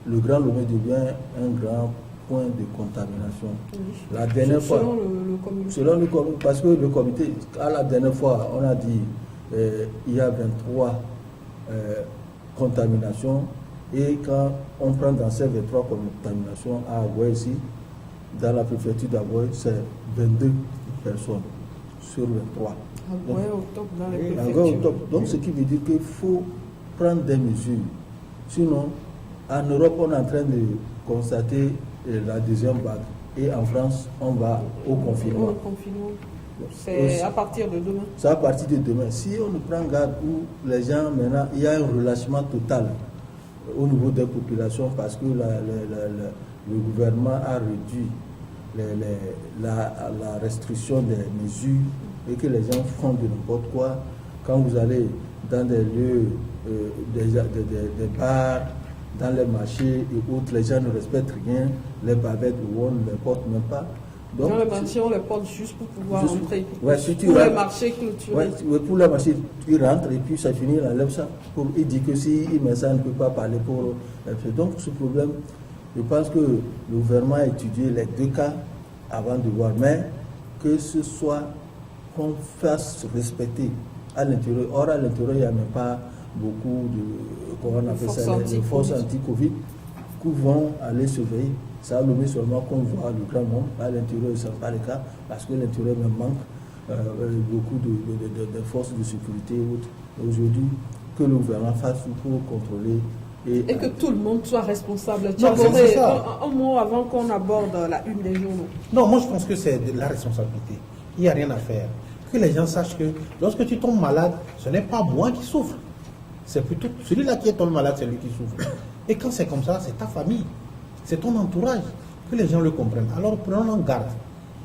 le Grand Lomé devient un grand point de contamination. Oui. La dernière fois, selon le comité, parce que le comité, à la dernière fois, on a dit il y a 23 contaminations et quand on prend dans ces 23 contaminations à Aboy ici, dans la préfecture d'Aboy, c'est 22 personnes sur 23. Donc ce qui veut dire qu'il faut prendre des mesures. Sinon, en Europe, on est en train de constater la deuxième vague. Et en France, on va au confinement. C'est à partir de demain. C'est à partir de demain. Si on ne prend garde où les gens, maintenant, il y a un relâchement total au niveau des populations parce que le gouvernement a réduit la restriction des mesures et que les gens font de n'importe quoi. Quand vous allez dans des lieux, des bars, dans les marchés et autres, les gens ne respectent rien, les bavettes ou on ne les porte même pas. Donc, dans les marchés, on les porte juste pour pouvoir entrer. Pour les marchés clôturés. Pour les marchés, il rentre et puis ça finit, il enlève ça. Il dit que s'il met ça, il ne peut pas parler pour. Donc ce problème, je pense que le gouvernement a étudié les deux cas avant de voir, mais que ce soit qu'on fasse respecter à l'intérieur. Or, à l'intérieur, il n'y a même pas beaucoup de, comment on appelle ça, les forces anti-Covid qui vont aller surveiller. Ça a nommé seulement qu'on voit le grand nombre. À l'intérieur, ce n'est pas le cas, parce que l'intérieur même manque beaucoup de forces de sécurité et autres. Aujourd'hui, que le gouvernement fasse tout pour contrôler. Et que tout le monde soit responsable. Un mot avant qu'on aborde la une des journaux. Non, moi je pense que c'est de la responsabilité. Il n'y a rien à faire. Que les gens sachent que lorsque tu tombes malade, ce n'est pas moi qui souffre. C'est plutôt celui-là qui est tombé malade, c'est lui qui souffre. Et quand c'est comme ça, c'est ta famille, c'est ton entourage. Que les gens le comprennent. Alors prenons en garde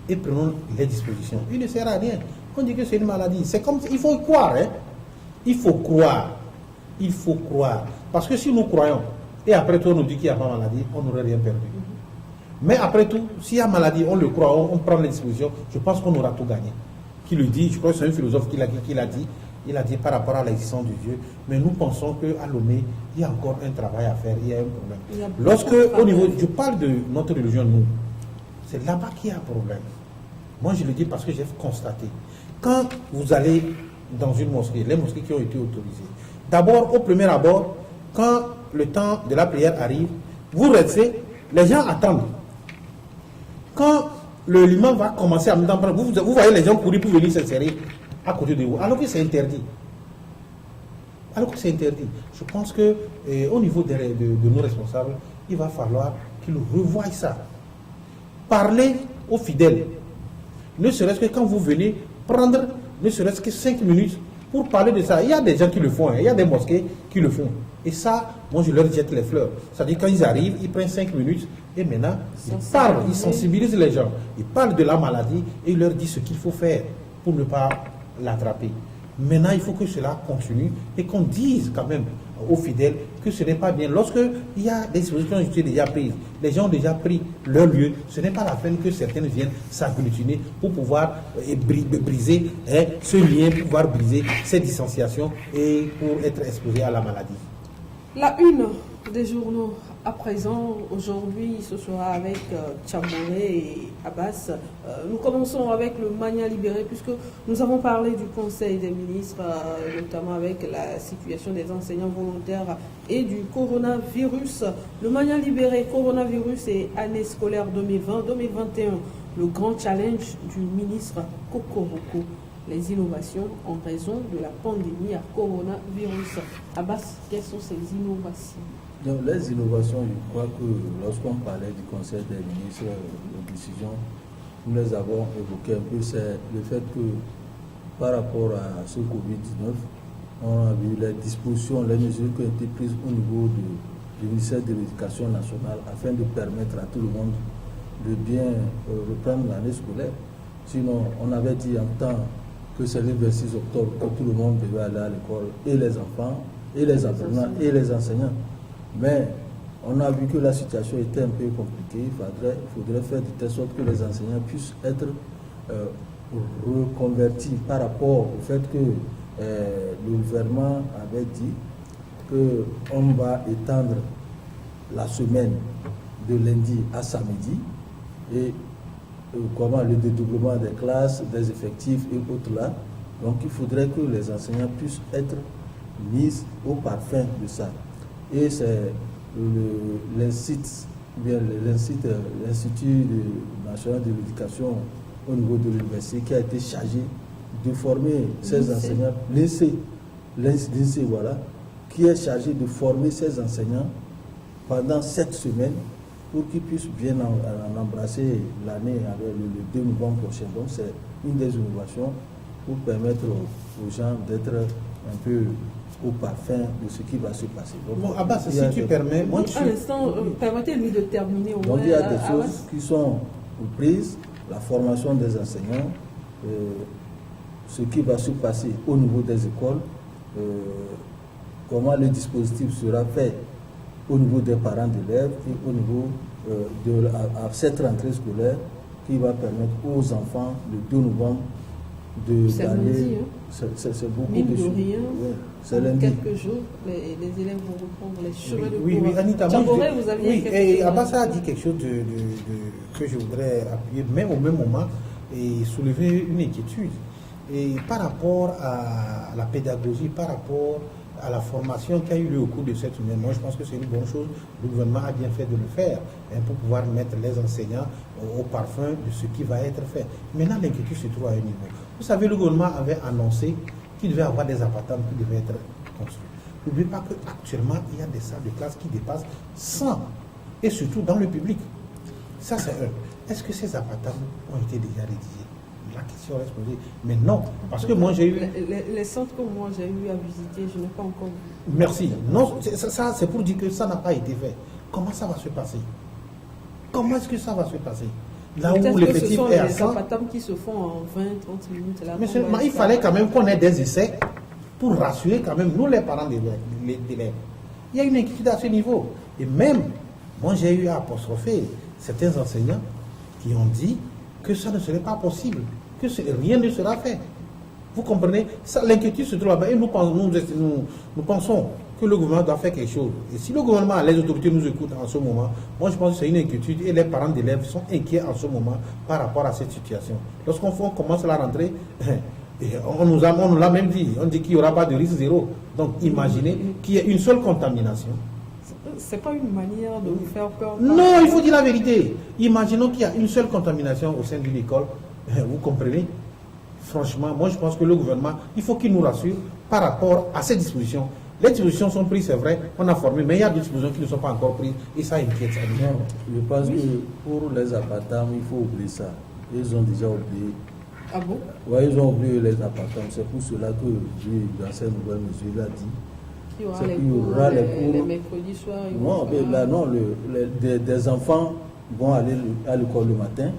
et prenons les dispositions. Il ne sert à rien. On dit que c'est une maladie. C'est comme il faut croire. Hein? Il faut croire. Il faut croire. Parce que si nous croyons, et après tout on nous dit qu'il n'y a pas de maladie, on n'aurait rien perdu. Mais après tout, s'il y a maladie, on le croit, on prend les dispositions, je pense qu'on aura tout gagné. Qui le dit, je crois que c'est un philosophe qui l'a dit, il a dit par rapport à l'existence de Dieu, mais nous pensons qu'à Lomé, il y a encore un travail à faire, il y a un problème. Lorsque, au niveau, je parle de notre religion, nous, c'est là-bas qu'il y a un problème. Moi je le dis parce que j'ai constaté. Quand vous allez dans une mosquée, les mosquées qui ont été autorisées, d'abord, au premier abord, quand le temps de la prière arrive, vous restez, les gens attendent. Quand l'imam va commencer à me prendre, vous voyez les gens courir pour venir s'insérer à côté de vous, alors que c'est interdit. Alors que c'est interdit. Je pense que au niveau de nos responsables, il va falloir qu'ils revoient ça. Parlez aux fidèles. Ne serait-ce que quand vous venez prendre, ne serait-ce que 5 minutes pour parler de ça. Il y a des gens qui le font, il y a des mosquées qui le font. Et ça, moi je leur jette les fleurs. C'est-à-dire quand ils arrivent, ils prennent 5 minutes et maintenant ils parlent, ils sensibilisent les gens. Ils parlent de la maladie et ils leur disent ce qu'il faut faire pour ne pas l'attraper. Maintenant, il faut que cela continue et qu'on dise quand même aux fidèles que ce n'est pas bien. Lorsque il y a des dispositions qui ont été déjà prises, les gens ont déjà pris leur lieu, ce n'est pas la peine que certaines viennent s'agglutiner pour pouvoir briser ce lien, pour pouvoir briser ces distanciations et pour être exposés à la maladie. La une des journaux À présent, aujourd'hui, ce sera avec Tchaboré et Abbas. Nous commençons avec le Mania libéré, puisque nous avons parlé du Conseil des ministres, notamment avec la situation des enseignants volontaires et du coronavirus. Le Mania libéré, coronavirus et année scolaire 2020-2021, le grand challenge du ministre Kokoroko. Les innovations en raison de la pandémie à coronavirus. Abbas, quelles sont ces innovations? Donc, les innovations, je crois que lorsqu'on parlait du Conseil des ministres, de décision, nous les avons évoquées un peu, c'est le fait que par rapport à ce Covid-19, on a vu les dispositions, les mesures qui ont été prises au niveau du ministère de l'Éducation nationale afin de permettre à tout le monde de bien reprendre l'année scolaire. Sinon, on avait dit en temps que c'est le 26 octobre que tout le monde devait aller à l'école, et les enfants, et les apprenants, et les enseignants. Mais on a vu que la situation était un peu compliquée. Il faudrait faire de telle sorte que les enseignants puissent être reconvertis par rapport au fait que le gouvernement avait dit qu'on va étendre la semaine de lundi à samedi et comment le dédoublement des classes, des effectifs et autres là. Donc il faudrait que les enseignants puissent être mis au parfum de ça. Et c'est l'Institut national de l'éducation au niveau de l'université qui a été chargé de former ces enseignants, l'INSEE, voilà, qui est chargé de former ces enseignants pendant 7 semaines pour qu'ils puissent bien en embrasser l'année avec le 2 novembre prochain. Donc c'est une des innovations pour permettre aux gens d'être un peu au parfum de ce qui va se passer. Donc, bon, Abbas, si tu permets... Moi, à l'instant, permettez-lui de terminer au moins. Donc il y a des choses qui sont prises, la formation des enseignants, ce qui va se passer au niveau des écoles, comment le dispositif sera fait au niveau des parents d'élèves et au niveau de cette rentrée scolaire qui va permettre aux enfants le 2 novembre d'aller... C'est beaucoup de choses. C'est lundi. Quelques jours, les élèves vont reprendre les chemins de cours. Oui, Anita, Tchaboré, vous aviez et Abbas a dit quelque chose que je voudrais appuyer, même au même moment, et soulever une inquiétude. Et par rapport à la pédagogie, par rapport à la formation qui a eu lieu au cours de cette semaine, moi je pense que c'est une bonne chose. Le gouvernement a bien fait de le faire pour pouvoir mettre les enseignants au parfum de ce qui va être fait. Maintenant, l'inquiétude se trouve à un niveau. Vous savez, le gouvernement avait annoncé qu'il devait avoir des appartements qui devaient être construits. N'oubliez pas qu'actuellement, il y a des salles de classe qui dépassent 100, et surtout dans le public. Ça, c'est un. Est-ce que ces appartements ont été déjà rédigés? La question reste posée. Mais non, parce que moi j'ai eu... Les centres que moi j'ai eu à visiter, je n'ai pas encore vu. Merci. Non, ça c'est pour dire que ça n'a pas été fait. Comment ça va se passer? Comment est-ce que ça va se passer? Là où l'effectif est à 100... Ce sont les appartements qui se font en 20-30 minutes. Là, mais seulement, il fallait quand même qu'on ait des essais pour rassurer quand même nous les parents d'élèves. Il y a une inquiétude à ce niveau. Et même, moi j'ai eu à apostropher certains enseignants qui ont dit que ça ne serait pas possible, que rien ne sera fait. Vous comprenez? L'inquiétude se trouve là-bas et nous pensons que le gouvernement doit faire quelque chose. Et si le gouvernement, les autorités nous écoutent en ce moment, moi je pense que c'est une inquiétude et les parents d'élèves sont inquiets en ce moment par rapport à cette situation. Lorsqu'on commence la rentrée, on nous l'a même dit, on dit qu'il n'y aura pas de risque zéro. Donc imaginez qu'il y ait une seule contamination. C'est pas une manière de nous faire peur. Non, il faut dire la vérité. Imaginons qu'il y a une seule contamination au sein de l'école. Vous comprenez? Franchement, moi je pense que le gouvernement, il faut qu'il nous rassure par rapport à ces dispositions. Les dispositions sont prises, c'est vrai, on a formé, mais il y a des dispositions qui ne sont pas encore prises et ça inquiète. Non, je pense que pour les appartements, il faut oublier ça. Ils ont déjà oublié. Ah bon? Oui, ils ont oublié les appartements. C'est pour cela que dans cette nouvelle mesure, il a dit. Il y aura les cours les mercredis soirs. Non, mais là, non, des enfants vont aller à l'école le matin.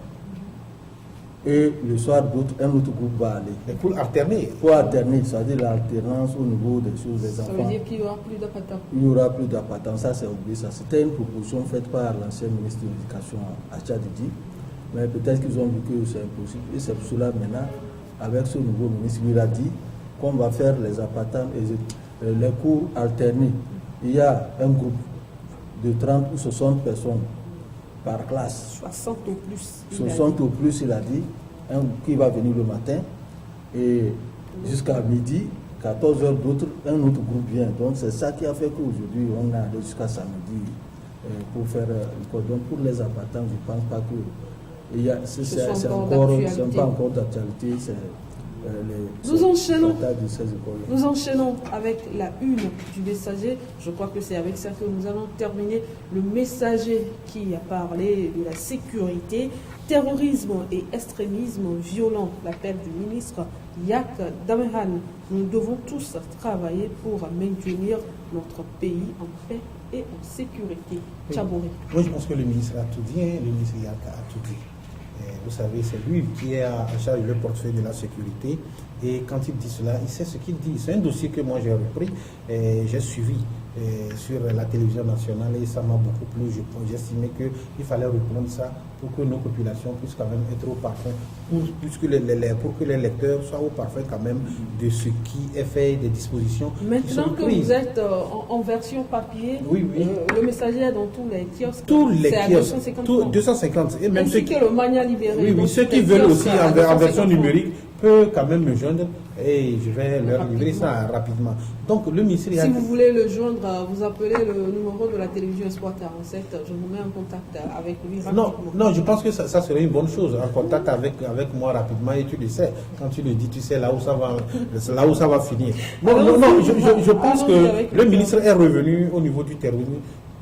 Et le soir, un autre groupe va aller. Mais pour alterner. Pour alterner, c'est-à-dire l'alternance au niveau des choses des enfants. Ça veut dire qu'il n'y aura plus d'appartements. Il n'y aura plus d'appartements, ça c'est oublié. Ça. C'était une proposition faite par l'ancien ministre de l'Éducation à Tchadidi. Mais peut-être qu'ils ont vu que c'est impossible. Et c'est pour cela maintenant, avec ce nouveau ministre, il a dit qu'on va faire les appartements et les cours alternés. Il y a un groupe de 30 ou 60 personnes par classe. 60 ou plus. 60 ou plus, il a dit, qui va venir le matin, et jusqu'à midi, 14 heures d'autres, un autre groupe vient. Donc c'est ça qui a fait qu'aujourd'hui, on a allé jusqu'à samedi pour faire donc pour les abattants, je ne pense pas que c'est pas encore d'actualité. Nous enchaînons avec la une du Messager. Je crois que c'est avec ça que nous allons terminer. Le Messager qui a parlé de la sécurité, terrorisme et extrémisme violent, l'appel du ministre Yak Damehan. Nous devons tous travailler pour maintenir notre pays en paix et en sécurité. Tchabouré. Moi, je pense que le ministre a tout dit, le ministre Yak a tout dit. Vous savez, c'est lui qui est en charge du portefeuille de la sécurité. Et quand il dit cela, il sait ce qu'il dit. C'est un dossier que moi j'ai repris, j'ai suivi sur la télévision nationale et ça m'a beaucoup plu. J'estimais qu'il fallait reprendre ça pour que nos populations puissent quand même être au parfum, pour que les lecteurs soient au parfum quand même de ce qui est fait, des dispositions. Maintenant que vous êtes en version papier, oui. Le Messager est dans tous les kiosques. Tous les kiosques, 250. Et même ainsi que le Mania libéré. Oui, ceux qui veulent aussi en version numérique peuvent quand même me joindre et je vais leur livrer ça rapidement. Donc le ministère... Si vous voulez le joindre, vous appelez le numéro de la télévision Espoir 47, je vous mets en contact avec lui rapidement. Non, je pense que ça serait une bonne chose, en contact avec moi rapidement, et tu le sais, quand tu le dis, tu sais là où ça va finir. Je pense que le ministre est revenu au niveau du terrorisme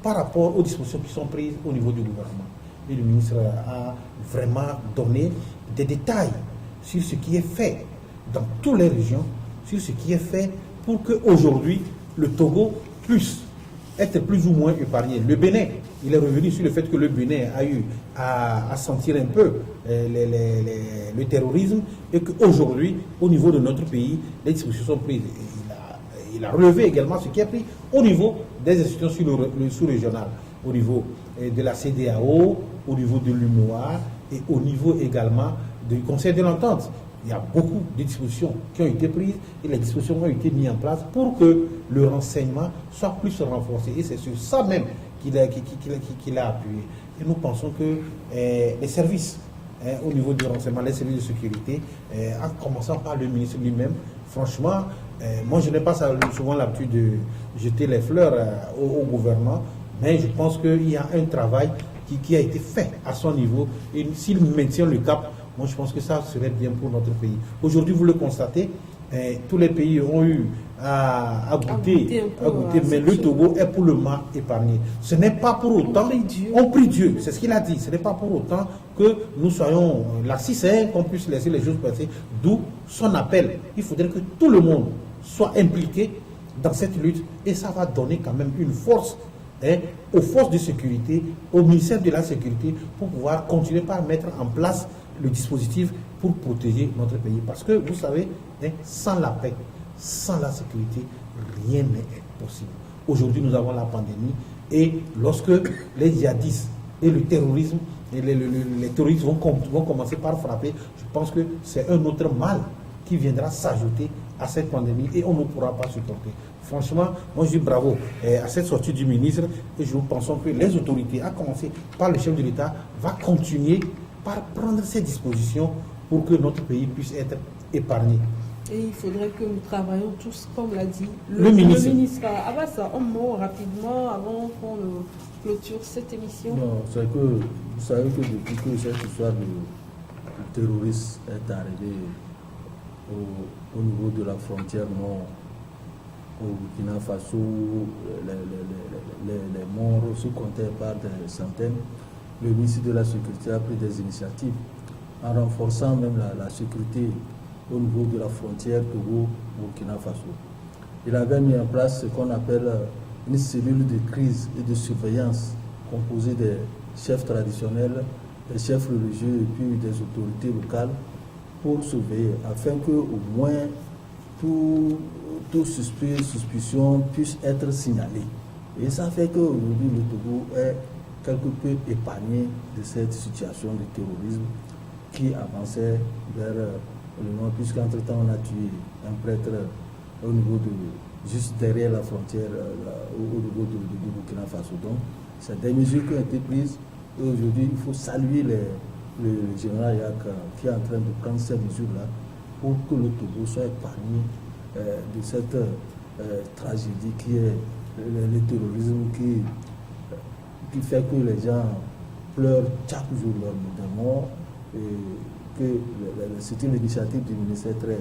par rapport aux dispositions qui sont prises au niveau du gouvernement. Et le ministre a vraiment donné des détails sur ce qui est fait dans toutes les régions, sur ce qui est fait pour qu'aujourd'hui le Togo puisse être plus ou moins épargné. Le Bénin, il est revenu sur le fait que le Bénin a eu à sentir un peu le terrorisme et qu'aujourd'hui, au niveau de notre pays, les dispositions sont prises. Il a relevé également ce qui est pris au niveau des institutions sous-régionales, au niveau de la CEDEAO, au niveau de l'UMOA et au niveau également du Conseil de l'Entente. Il y a beaucoup de dispositions qui ont été prises et les dispositions ont été mises en place pour que le renseignement soit plus renforcé. Et c'est sur ça même qu'il a appuyé. Et nous pensons que les services au niveau du renseignement, les services de sécurité, en commençant par le ministre lui-même, franchement, moi je n'ai pas souvent l'habitude de jeter les fleurs au gouvernement, mais je pense qu'il y a un travail qui a été fait à son niveau. Et s'il maintient le cap, moi je pense que ça serait bien pour notre pays. Aujourd'hui, vous le constatez, tous les pays ont eu à goûter, mais le Togo est pour le moment épargné. Ce n'est pas pour autant, on prie Dieu, c'est ce qu'il a dit, ce n'est pas pour autant que nous soyons laxistes, qu'on puisse laisser les choses passer, d'où son appel. Il faudrait que tout le monde soit impliqué dans cette lutte et ça va donner quand même une force aux forces de sécurité, au ministère de la Sécurité, pour pouvoir continuer par mettre en place le dispositif pour protéger notre pays. Parce que, vous savez, sans la paix, sans la sécurité, rien n'est possible. Aujourd'hui, nous avons la pandémie et lorsque les djihadistes et le terrorisme, et les terroristes vont commencer par frapper, je pense que c'est un autre mal qui viendra s'ajouter à cette pandémie et on ne pourra pas supporter. Franchement, moi je dis bravo à cette sortie du ministre et je pense que les autorités, à commencer par le chef de l'État, va continuer par prendre ces dispositions pour que notre pays puisse être épargné. Et il faudrait que nous travaillions tous, comme l'a dit le ministre. Abbas, un mot rapidement avant qu'on clôture cette émission. Non, c'est que vous savez que depuis que cette histoire de terroriste est arrivée au niveau de la frontière nord, au Burkina Faso, les morts se comptaient par des centaines. Le ministre de la Sécurité a pris des initiatives en renforçant même la sécurité au niveau de la frontière Togo-Burkina Faso. Il avait mis en place ce qu'on appelle une cellule de crise et de surveillance composée des chefs traditionnels, des chefs religieux et puis des autorités locales pour surveiller, afin que au moins tout suspicion puisse être signalé. Et ça fait qu'aujourd'hui le Togo est quelque peu épargné de cette situation de terrorisme qui avançait vers le nord, puisqu'entre-temps on a tué un prêtre au niveau juste derrière la frontière, au niveau de Burkina Faso. Donc C'est des mesures qui ont été prises. Et aujourd'hui, il faut saluer le général Yak qui est en train de prendre ces mesures-là pour que le Togo soit épargné de cette tragédie qui est le terrorisme qui fait que les gens pleurent chaque jour leur mort et que c'est une initiative du ministère très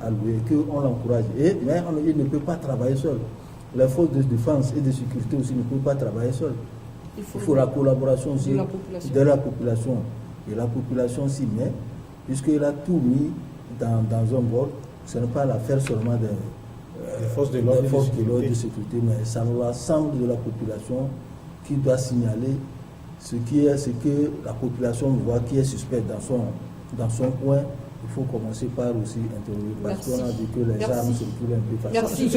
allouée, qu'on l'encourage. Mais il ne peut pas travailler seul. Les forces de défense et de sécurité aussi ne peuvent pas travailler seul. Il faut la collaboration aussi de la population. Et la population s'y met, puisqu'il a tout mis dans un bord. Ce n'est pas l'affaire seulement des forces de l'ordre et de sécurité, mais c'est l'ensemble de la population qui doit signaler ce que la population voit qui est suspect dans son coin. Il faut commencer par aussi interroger, parce qu'on a dit que les armes circulent un peu facilement. Ce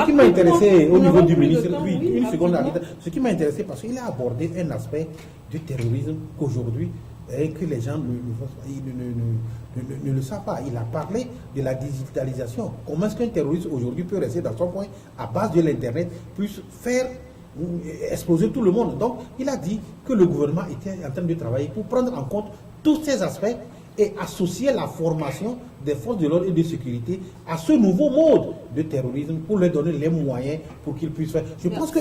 qui m'a intéressé au niveau du ministre, une seconde, ce qui m'a intéressé parce qu'il a abordé un aspect du terrorisme qu'aujourd'hui, que les gens ne le savent pas. Il a parlé de la digitalisation. Comment est-ce qu'un terroriste aujourd'hui peut rester dans son coin à base de l'Internet, puisse faire exploser tout le monde. Donc, il a dit que le gouvernement était en train de travailler pour prendre en compte tous ces aspects et associer la formation des forces de l'ordre et de sécurité à ce nouveau mode de terrorisme pour leur donner les moyens pour qu'ils puissent faire. Je pense que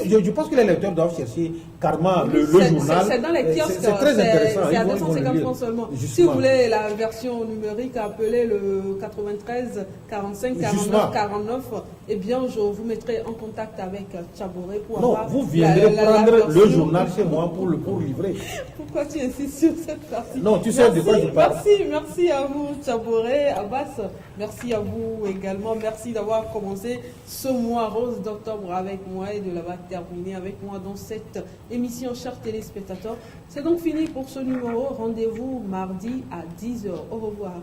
les lecteurs doivent chercher carrément le journal. C'est dans les kiosques, c'est très intéressant. C'est à 250 francs seulement. Justement. Si vous voulez la version numérique, appelez le 93 45 49 49. Eh bien, je vous mettrai en contact avec Tchaboré pour avoir. Non, vous viendrez prendre le journal chez moi pour livrer. Pourquoi tu insistes sur cette partie? Non, tu sais de quoi je parle. Merci à vous, Tchaboré, Abbas. Merci à vous également. Merci d'avoir commencé ce mois rose d'octobre avec moi et de l'avoir terminé avec moi dans cette émission, chers téléspectateurs. C'est donc fini pour ce numéro. Rendez-vous mardi à 10h. Au revoir.